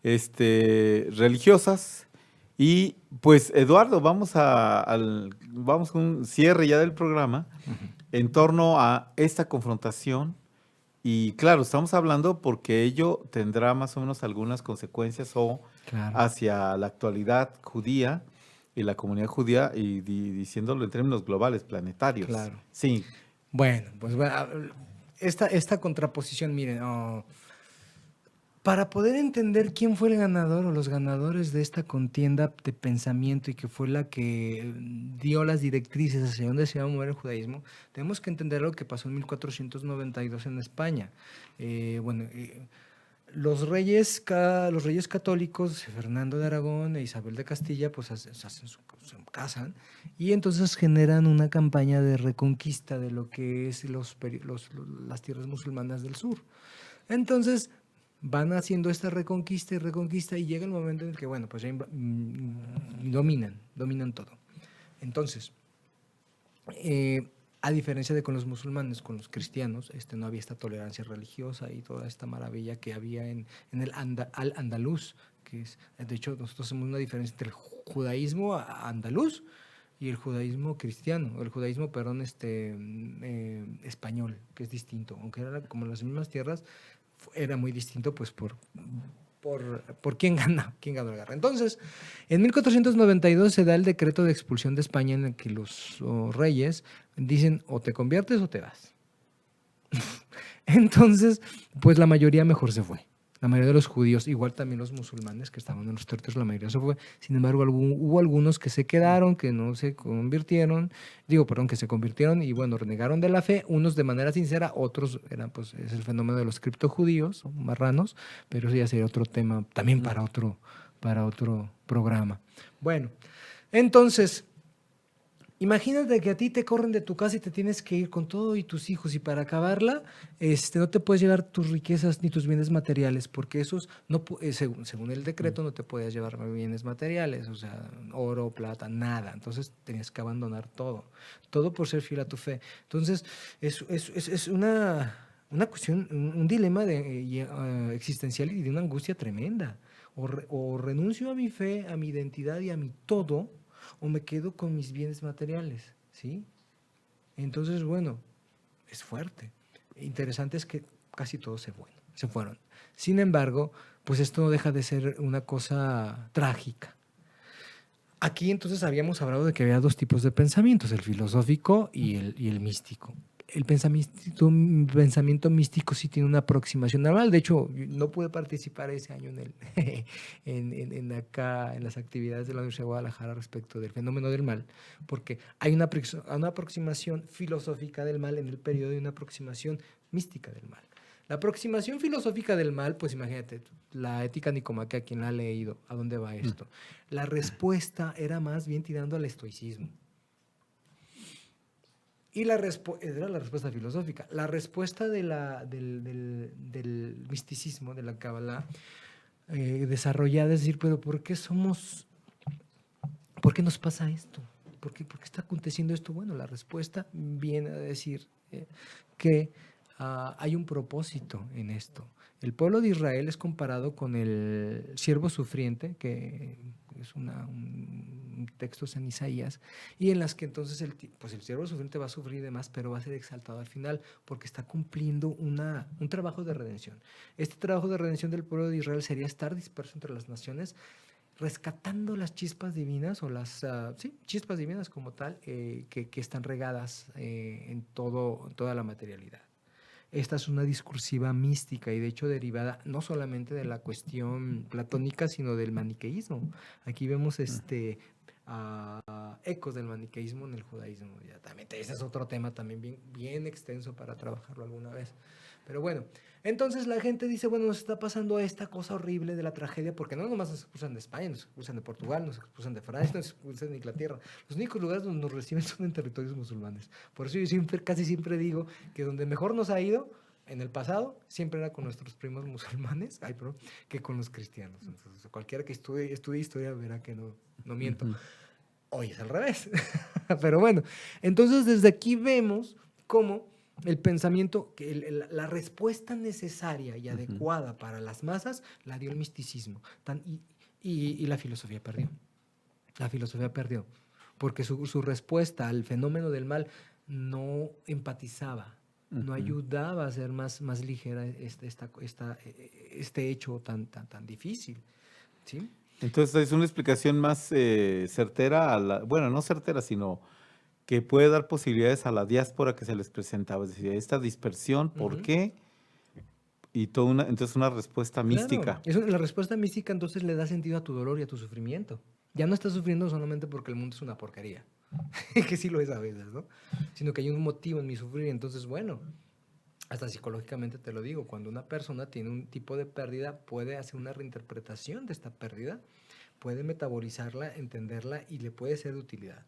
religiosas. Y pues, Eduardo, vamos con un cierre ya del programa Ujú. en torno a esta confrontación. Y claro, estamos hablando porque ello tendrá más o menos algunas consecuencias o Claro, hacia la actualidad judía y la comunidad judía, y diciéndolo en términos globales, planetarios. claro. Sí, Bueno, pues esta contraposición, miren, para poder entender quién fue el ganador o los ganadores de esta contienda de pensamiento y que fue la que dio las directrices hacia dónde se iba a mover el judaísmo, tenemos que entender lo que pasó en 1492 en España. Bueno, los reyes católicos, Fernando de Aragón e Isabel de Castilla, pues se casan y entonces generan una campaña de reconquista de lo que es las tierras musulmanas del sur. Entonces van haciendo esta reconquista y llega el momento en el que, bueno, pues ya dominan todo. Entonces, a diferencia de con los musulmanes, con los cristianos, no había esta tolerancia religiosa y toda esta maravilla que había en el Al-Andalus, que es, de hecho, nosotros hacemos una diferencia entre el judaísmo andaluz y el judaísmo cristiano, el judaísmo, perdón, español, que es distinto, aunque era como las mismas tierras, era muy distinto pues por quién ganó la guerra. Entonces, en 1492 se da el decreto de expulsión de España en el que los reyes dicen o te conviertes o te vas. Entonces, pues la mayoría mejor se fue. La mayoría de los judíos, igual también los musulmanes que estaban en los territorios, la mayoría se fue. Sin embargo, hubo algunos que se quedaron, que no se convirtieron, que se convirtieron y bueno, renegaron de la fe, unos de manera sincera, otros eran pues es el fenómeno de los criptojudíos, marranos, pero eso ya sería otro tema también para otro programa. Bueno, entonces, imagínate que a ti te corren de tu casa y te tienes que ir con todo y tus hijos y para acabarla, no te puedes llevar tus riquezas ni tus bienes materiales porque esos, no, según el decreto, no te podías llevar bienes materiales, o sea, oro, plata, nada. Entonces tenías que abandonar todo por ser fiel a tu fe. Entonces es una cuestión, un dilema existencial y de una angustia tremenda. O renuncio a mi fe, a mi identidad y a mi todo, o me quedo con mis bienes materiales, ¿sí? Entonces, bueno, es fuerte. Interesante es que casi todos se fueron. Sin embargo, pues esto no deja de ser una cosa trágica. Aquí entonces habíamos hablado de que había dos tipos de pensamientos, el filosófico y el místico. El pensamiento místico sí tiene una aproximación normal. De hecho, no pude participar ese año en las actividades de la Universidad de Guadalajara respecto del fenómeno del mal, porque hay una aproximación filosófica del mal en el periodo y una aproximación mística del mal. La aproximación filosófica del mal, pues imagínate, la ética nicomaquea, quien la ha leído, ¿a dónde va esto? La respuesta era más bien tirando al estoicismo. Y era la respuesta filosófica. La respuesta del misticismo, de la Kabbalah, desarrollada, es decir, pero ¿por qué nos pasa esto? ¿Por qué está aconteciendo esto? Bueno, la respuesta viene a decir que hay un propósito en esto. El pueblo de Israel es comparado con el siervo sufriente, que es un texto en Isaías, y en las que entonces el siervo sufriente va a sufrir y demás, pero va a ser exaltado al final porque está cumpliendo un trabajo de redención. Este trabajo de redención del pueblo de Israel sería estar disperso entre las naciones, rescatando las chispas divinas o las chispas divinas como tal que están regadas en toda la materialidad. Esta es una discursiva mística y de hecho derivada no solamente de la cuestión platónica, sino del maniqueísmo. Aquí vemos ecos del maniqueísmo en el judaísmo. Ya, también, ese es otro tema también bien extenso para trabajarlo alguna vez. Pero bueno, entonces la gente dice, bueno, nos está pasando esta cosa horrible de la tragedia, porque no nomás nos expulsan de España, nos expulsan de Portugal, nos expulsan de Francia, nos expulsan de Inglaterra. Los únicos lugares donde nos reciben son en territorios musulmanes. Por eso yo casi siempre digo que donde mejor nos ha ido en el pasado siempre era con nuestros primos musulmanes, que con los cristianos. Entonces, cualquiera que estudie historia verá que no miento. Hoy es al revés. Pero bueno, entonces desde aquí vemos cómo el pensamiento, la respuesta necesaria y adecuada para las masas la dio el misticismo. Y la filosofía perdió. La filosofía perdió. Porque su respuesta al fenómeno del mal no empatizaba, no ayudaba a hacer más ligera este hecho tan difícil. ¿Sí? Entonces es una explicación más certera, bueno, no certera, sino que puede dar posibilidades a la diáspora que se les presentaba, es decir, esta dispersión, ¿por qué? Y entonces una respuesta mística. Claro, la respuesta mística entonces le da sentido a tu dolor y a tu sufrimiento. Ya no estás sufriendo solamente porque el mundo es una porquería, que sí lo es a veces, ¿no? Sino que hay un motivo en mi sufrir, entonces, bueno, hasta psicológicamente te lo digo, cuando una persona tiene un tipo de pérdida, puede hacer una reinterpretación de esta pérdida, puede metabolizarla, entenderla y le puede ser de utilidad.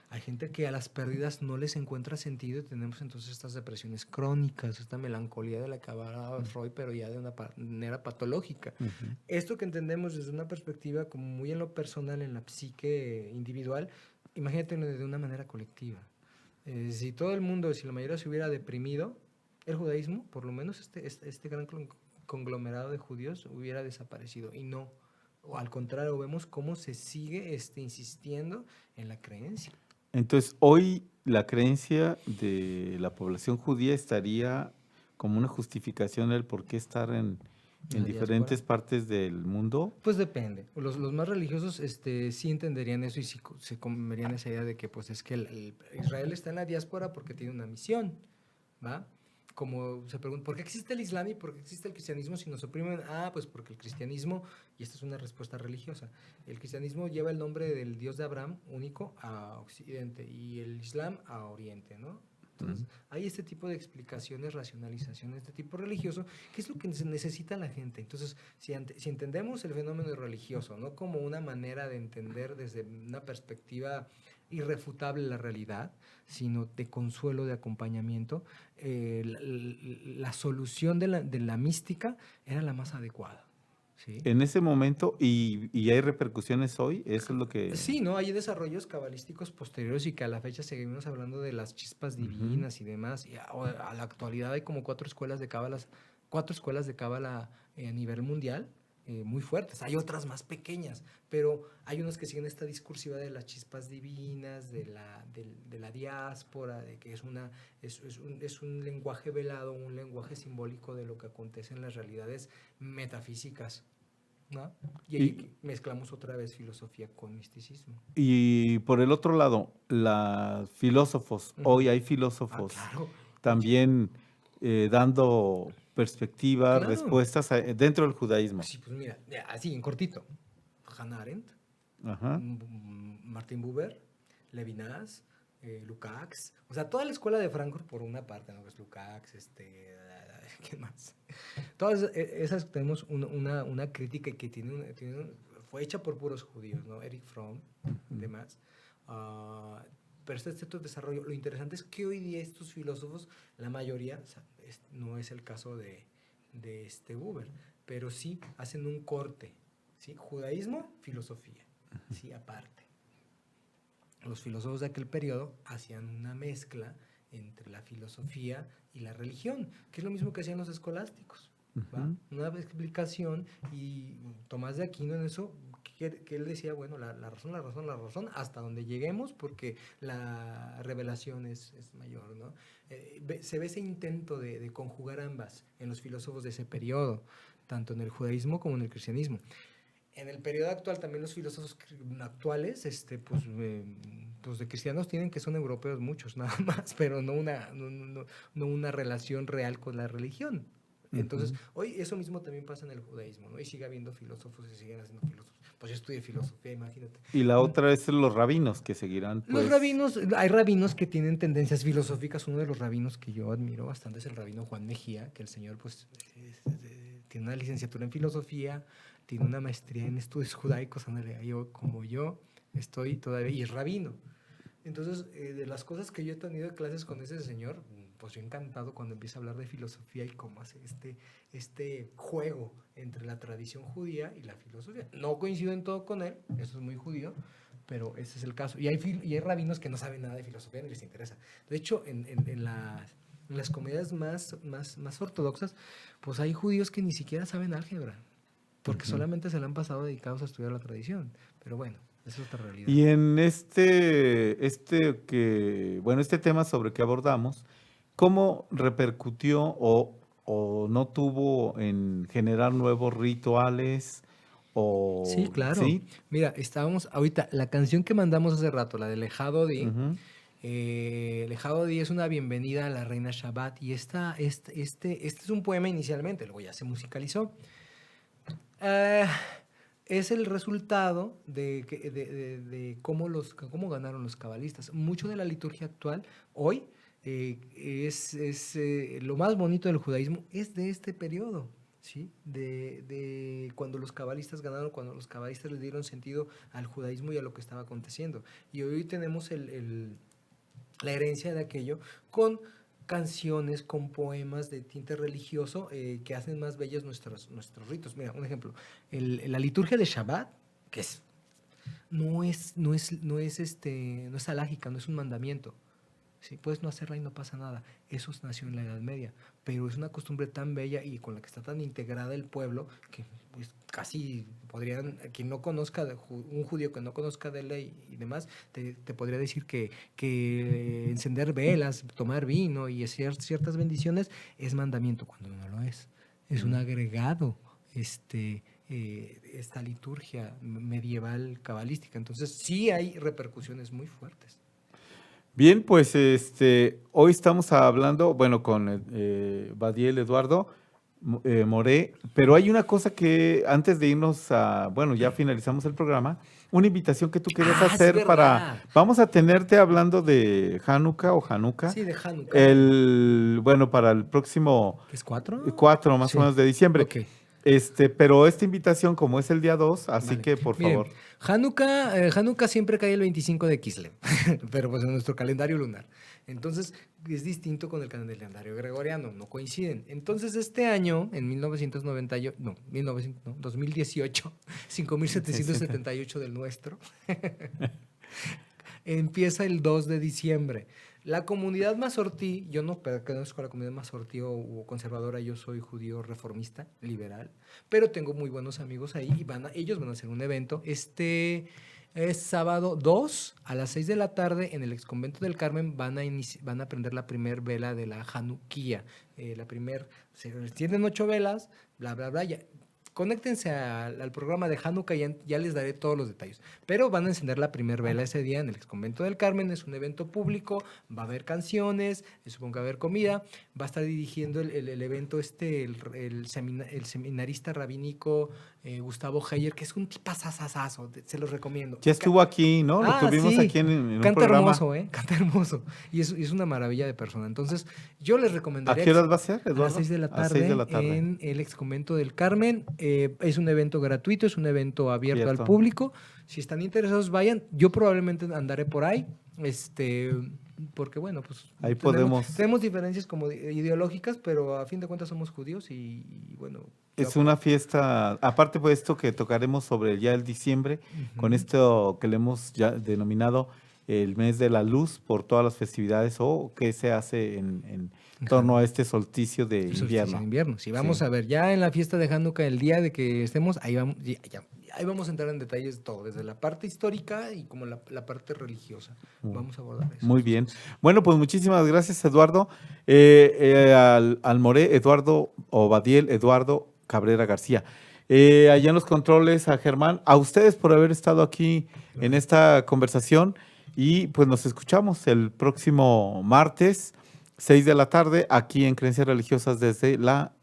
Hay gente que a las pérdidas no les encuentra sentido y tenemos entonces estas depresiones crónicas, esta melancolía de la que hablaba Freud, pero ya de una manera patológica. Esto que entendemos desde una perspectiva como muy en lo personal, en la psique individual, imagínatelo de una manera colectiva. Si todo el mundo, si la mayoría se hubiera deprimido, el judaísmo, por lo menos este gran conglomerado de judíos hubiera desaparecido y no. O al contrario, vemos cómo se sigue insistiendo en la creencia. Entonces, hoy la creencia de la población judía estaría como una justificación del por qué estar en La diáspora. diferentes partes del mundo. Pues depende. Los más religiosos sí entenderían eso y sí se comerían esa idea de que pues es que Israel está en la diáspora porque tiene una misión, ¿va? Como se pregunta, ¿por qué existe el Islam y por qué existe el cristianismo si nos oprimen? Ah, pues porque el cristianismo, y esta es una respuesta religiosa, el cristianismo lleva el nombre del Dios de Abraham, único, a Occidente y el Islam a Oriente, ¿no? Entonces, hay este tipo de explicaciones, racionalizaciones de tipo religioso, que es lo que necesita la gente. Entonces, si entendemos el fenómeno religioso, no como una manera de entender desde una perspectiva irrefutable la realidad, sino de consuelo, de acompañamiento, la solución de la mística era la más adecuada. ¿Sí? En ese momento, y hay repercusiones hoy, eso es lo que... Sí, ¿no? Hay desarrollos cabalísticos posteriores y que a la fecha seguimos hablando de las chispas Ujú. divinas y demás. Y a la actualidad hay como cuatro escuelas de cábala a nivel mundial, muy fuertes. Hay otras más pequeñas, pero hay unas que siguen esta discursiva de las chispas divinas, de la diáspora, de que es un lenguaje velado, un lenguaje simbólico de lo que acontece en las realidades metafísicas, ¿no? Y Y, ahí mezclamos otra vez filosofía con misticismo. y por el otro lado, los filósofos, Ujú. hoy hay Ah, filósofos claro. también dando perspectivas, Claro. respuestas dentro del judaísmo. Sí, pues mira, así en cortito. Hannah Arendt, Ajá. Martin Buber, Levinas, Lukács, o sea, toda la escuela de Frankfurt por una parte, ¿no? Pues Lukács, ¿qué más? Todas esas tenemos una crítica que fue hecha por puros judíos, ¿no? Eric Fromm, Ujú. demás. Ah, pero este cierto desarrollo. Lo interesante es que hoy día estos filósofos, la mayoría, o sea, no es el caso de este Buber, pero sí hacen un corte, ¿sí? Judaísmo, filosofía, sí, aparte. Los filósofos de aquel periodo hacían una mezcla entre la filosofía y la religión, que es lo mismo que hacían los escolásticos. ¿Va? Ujú. Una explicación, y Tomás de Aquino en eso, que él decía, bueno, la razón, hasta donde lleguemos, porque la revelación es mayor, ¿no? Se ve ese intento de conjugar ambas en los filósofos de ese periodo, tanto en el judaísmo como en el cristianismo. En el periodo actual también los filósofos actuales, pues de cristianos tienen que son europeos muchos nada más, pero no una relación real con la religión. Entonces, Ujú. hoy eso mismo también pasa en el judaísmo, ¿no? Y sigue habiendo filósofos y siguen haciendo filósofos. Pues yo estudié filosofía, imagínate. Y la otra es los rabinos que seguirán, Los pues. rabinos, hay rabinos que tienen tendencias filosóficas. Uno de los rabinos que yo admiro bastante es el rabino Juan Mejía, que el señor pues tiene una licenciatura en filosofía, tiene una maestría en estudios judaicos, ándale, como yo estoy todavía, y es rabino. Entonces, de las cosas que yo he tenido de clases con ese señor, pues yo encantado cuando empieza a hablar de filosofía y cómo hace este juego entre la tradición judía y la filosofía. No coincido en todo con él, eso es muy judío, pero ese es el caso. Y hay rabinos que no saben nada de filosofía ni les interesa. De hecho, en las comunidades más ortodoxas, pues hay judíos que ni siquiera saben álgebra, porque Ujú. solamente se le han pasado dedicados a estudiar la tradición. Pero bueno, esa es otra realidad. Y en este tema sobre que abordamos, ¿cómo repercutió o no tuvo en generar nuevos rituales? Sí, O, claro. ¿sí? Mira, estábamos ahorita, la canción que mandamos hace rato, la de Lejado Di, Ujú. Lejado Di es una bienvenida a la reina Shabbat y este es un poema inicialmente, luego ya se musicalizó. Eh, es el resultado de cómo ganaron los cabalistas. Mucho de la liturgia actual hoy lo más bonito del judaísmo es de este periodo, ¿sí? De cuando los cabalistas ganaron, cuando los cabalistas le dieron sentido al judaísmo y a lo que estaba aconteciendo. Y hoy tenemos la herencia de aquello con canciones, con poemas de tinte religioso que hacen más bellos nuestros ritos. Mira, un ejemplo, la liturgia de Shabbat, que no es alágica, no es un mandamiento. Sí, puedes no hacerla y no pasa nada. Eso nació en la Edad Media, pero es una costumbre tan bella y con la que está tan integrada el pueblo que pues, casi podrían, quien no conozca, un judío que no conozca de ley y demás, te podría decir que encender velas, tomar vino y hacer ciertas bendiciones es mandamiento, cuando no lo es. Es un agregado, esta liturgia medieval cabalística. Entonces sí hay repercusiones muy fuertes. Bien, pues hoy estamos hablando, bueno, con Badiel Eduardo Moré, pero hay una cosa que antes de irnos bueno, ya finalizamos el programa, una invitación que tú querías Sí, hacer verdad. vamos a tenerte hablando de Hanukkah o Hanukkah, Sí, de Hanukkah. bueno, para el próximo ¿Qué es 4? 4 más o Sí. menos de diciembre. Ok. Pero esta invitación, como es el día 2, así Vale. que por Miren, favor. Hanukkah siempre cae el 25 de Kislev, pero pues en nuestro calendario lunar. Entonces es distinto con el calendario gregoriano, no coinciden. Entonces este año, en 2018, 5778 del nuestro, empieza el 2 de diciembre. La comunidad mazortí, yo no pertenezco a la comunidad mazortí o conservadora, yo soy judío reformista, liberal, pero tengo muy buenos amigos ahí y ellos van a hacer un evento. Es sábado 2 a las 6 de la tarde en el exconvento del Carmen van a prender la primer vela de la Hanukkah. Se tienen 8 velas, bla, bla, bla. Conéctense al programa de Hanukkah, ya les daré todos los detalles. Pero van a encender la primer vela ese día en el exconvento del Carmen, es un evento público, va a haber canciones, supongo que va a haber comida, va a estar dirigiendo el evento el seminarista rabínico Gustavo Heyer, que es un tipazazazazo, se los recomiendo. Ya estuvo aquí, ¿no? Lo tuvimos sí. aquí en un Canta programa. hermoso, canta hermoso. Y es una maravilla de persona. Entonces, yo les recomendaría... ¿A qué horas va a ser, Eduardo? A las 6 de la tarde, 6 de la tarde. en el exconvento del Carmen. Es un evento gratuito, es un evento abierto al público. Si están interesados, vayan. Yo probablemente andaré por ahí. Porque bueno, pues ahí tenemos diferencias como ideológicas, pero a fin de cuentas somos judíos y bueno. Es una fiesta, aparte pues esto que tocaremos sobre ya el diciembre, con esto que le hemos ya denominado el mes de la luz por todas las festividades o que se hace en torno a este solsticio de invierno. Sí, vamos a ver, ya en la fiesta de Hanukkah, el día de que estemos, ahí vamos a entrar en detalles de todo, desde la parte histórica y como la parte religiosa. Vamos a abordar eso. Muy bien. Bueno, pues muchísimas gracias, Eduardo. Al Moré, Eduardo Obadiel, Eduardo Cabrera García. Allá en los controles, a Germán, a ustedes por haber estado aquí en esta conversación y pues nos escuchamos el próximo martes, 6 de la tarde, aquí en Creencias Religiosas desde la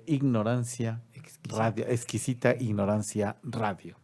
ignorancia radio, exquisita ignorancia radio.